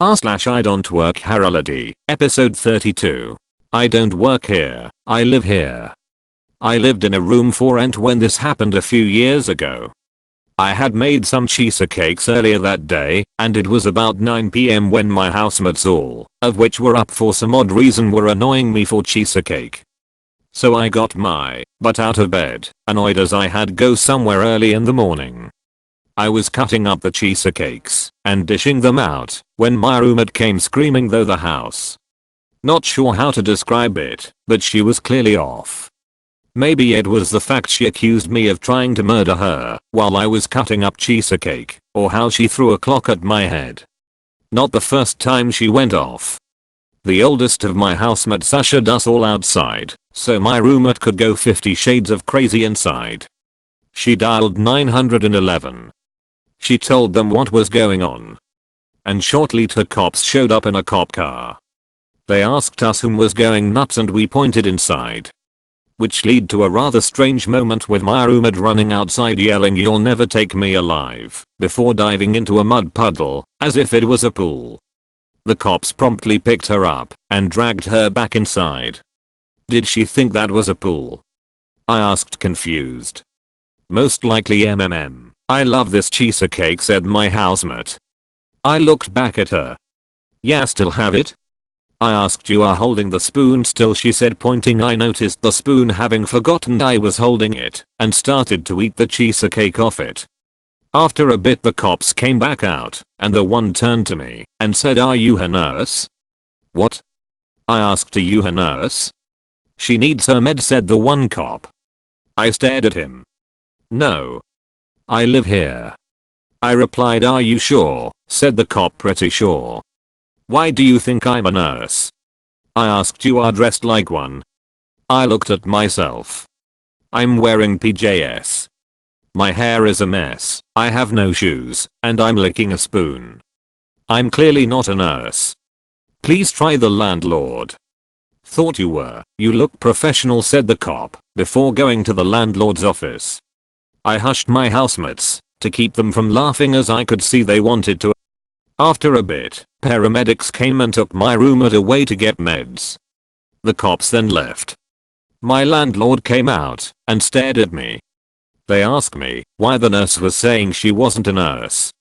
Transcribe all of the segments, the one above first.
r/IDontWorkHereLady, episode 32. I don't work here, I live here. I lived in a room for rent when this happened a few years ago. I had made some cheesecakes earlier that day, and it was about 9 PM when my housemates, all of which were up for some odd reason, were annoying me for cheesecake. So I got my butt out of bed, annoyed as I had go somewhere early in the morning. I was cutting up the cheesecakes and dishing them out when my roommate came screaming through the house. Not sure how to describe it, but she was clearly off. Maybe it was the fact she accused me of trying to murder her while I was cutting up cheesecake, or how she threw a clock at my head. Not the first time she went off. The oldest of my housemates ushered us all outside, so my roommate could go 50 shades of crazy inside. She dialed 911. She told them what was going on. And shortly two cops showed up in a cop car. They asked us whom was going nuts and we pointed inside. Which led to a rather strange moment with my roommate running outside yelling, "You'll never take me alive," before diving into a mud puddle, as if it was a pool. The cops promptly picked her up and dragged her back inside. Did she think that was a pool? I asked, confused. Most likely MMM. "I love this cheesecake," said my housemate. I looked back at her. "Yeah, still have it?" I asked. "You are holding the spoon still?" she said, pointing. I noticed the spoon, having forgotten I was holding it, and started to eat the cheesecake off it. After a bit the cops came back out, and the one turned to me and said, "Are you her nurse?" "What?" I asked. "Are you her nurse?" "She needs her med," said the one cop. I stared at him. "No. I live here." I replied. "Are you sure?" said the cop. "Pretty sure." "Why do you think I'm a nurse?" I asked. "You are dressed like one." I looked at myself. I'm wearing PJs. My hair is a mess, I have no shoes, and I'm licking a spoon. I'm clearly not a nurse. "Please try the landlord." "Thought you were. You look professional," said the cop, before going to the landlord's office. I hushed my housemates to keep them from laughing, as I could see they wanted to. After a bit, paramedics came and took my roommate away to get meds. The cops then left. My landlord came out and stared at me. They asked me why the nurse was saying she wasn't a nurse.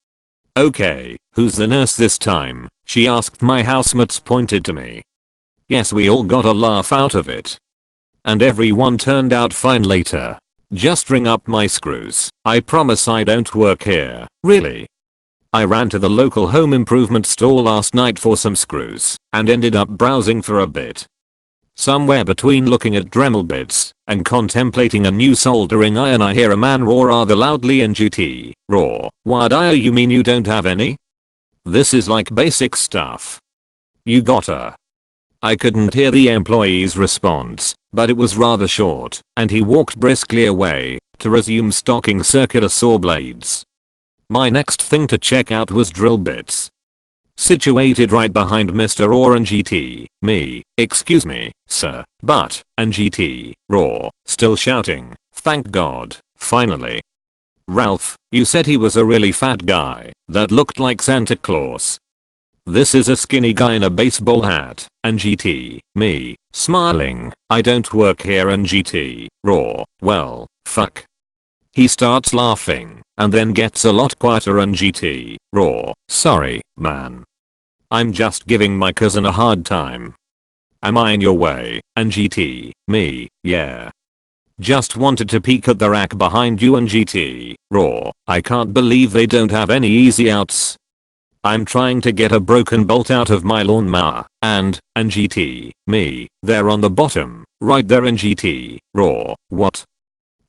"Okay, who's the nurse this time?" she asked. My housemates pointed to me. Yes, we all got a laugh out of it. And everyone turned out fine later. Just ring up my screws. I promise I don't work here, really. I ran to the local home improvement store last night for some screws and ended up browsing for a bit. Somewhere between looking at Dremel bits and contemplating a new soldering iron, I hear a man roar rather loudly in GT. "Roar, what do you mean you don't have any? This is like basic stuff. You gotta." I couldn't hear the employee's response, but it was rather short, and he walked briskly away to resume stocking circular saw blades. My next thing to check out was drill bits. Situated right behind Mr. Roar and GT, me, "Excuse me, sir, but," and GT, Roar, still shouting, "Thank God, finally." "Ralph, you said he was a really fat guy that looked like Santa Claus." "This is a skinny guy in a baseball hat," and GT, me, smiling, "I don't work here," and GT, Roar, "Well, fuck." He starts laughing and then gets a lot quieter, and GT, Roar, "Sorry, man. I'm just giving my cousin a hard time." "Am I in your way?" and GT, me, "Yeah. Just wanted to peek at the rack behind you," and GT, Roar, "I can't believe they don't have any easy outs. I'm trying to get a broken bolt out of my lawnmower, and GT, me, they're on the bottom, right there," and GT, Roar, "What?"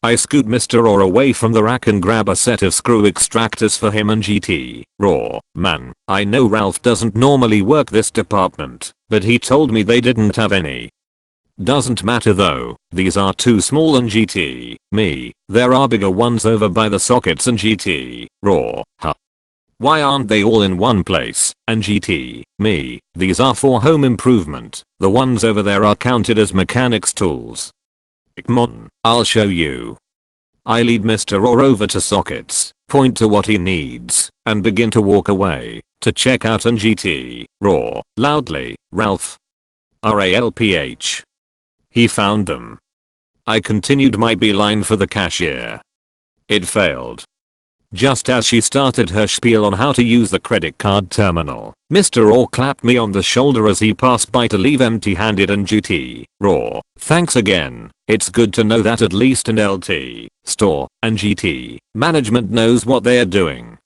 I scoot Mr. Roar away from the rack and grab a set of screw extractors for him, and GT, Roar, "Man, I know Ralph doesn't normally work this department, but he told me they didn't have any." "Doesn't matter though, these are too small," and GT, me, "There are bigger ones over by the sockets," and GT, Roar, "Huh. Why aren't they all in one place?" and GT, me, "These are for home improvement, the ones over there are counted as mechanics tools." "Come on, I'll show you." I lead Mr. Roar over to sockets, point to what he needs, and begin to walk away to check out and GT. Raw. Loudly. Ralph. RALPH. He found them. I continued my beeline for the cashier. It failed. Just as she started her spiel on how to use the credit card terminal, Mr. Raw clapped me on the shoulder as he passed by to leave empty-handed and GT. Raw. Thanks again. It's good to know that at least in LT, store, and GT, management knows what they're doing.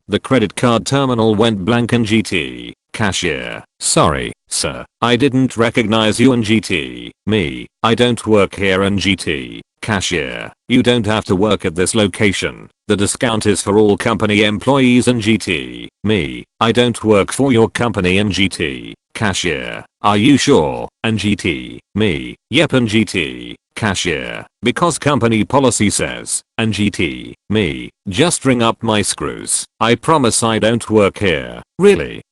The credit card terminal went blank and GT. Cashier. Sorry, sir. I didn't recognize you and GT. Me. I don't work here and GT. Cashier. You don't have to work at this location. The discount is for all company employees and GT. Me. I don't work for your company and GT. Cashier. Are you sure? And GT. Me. Yep and GT. Cashier. Because company policy says. And GT. Me. Just ring up my screws. I promise I don't work here. Really?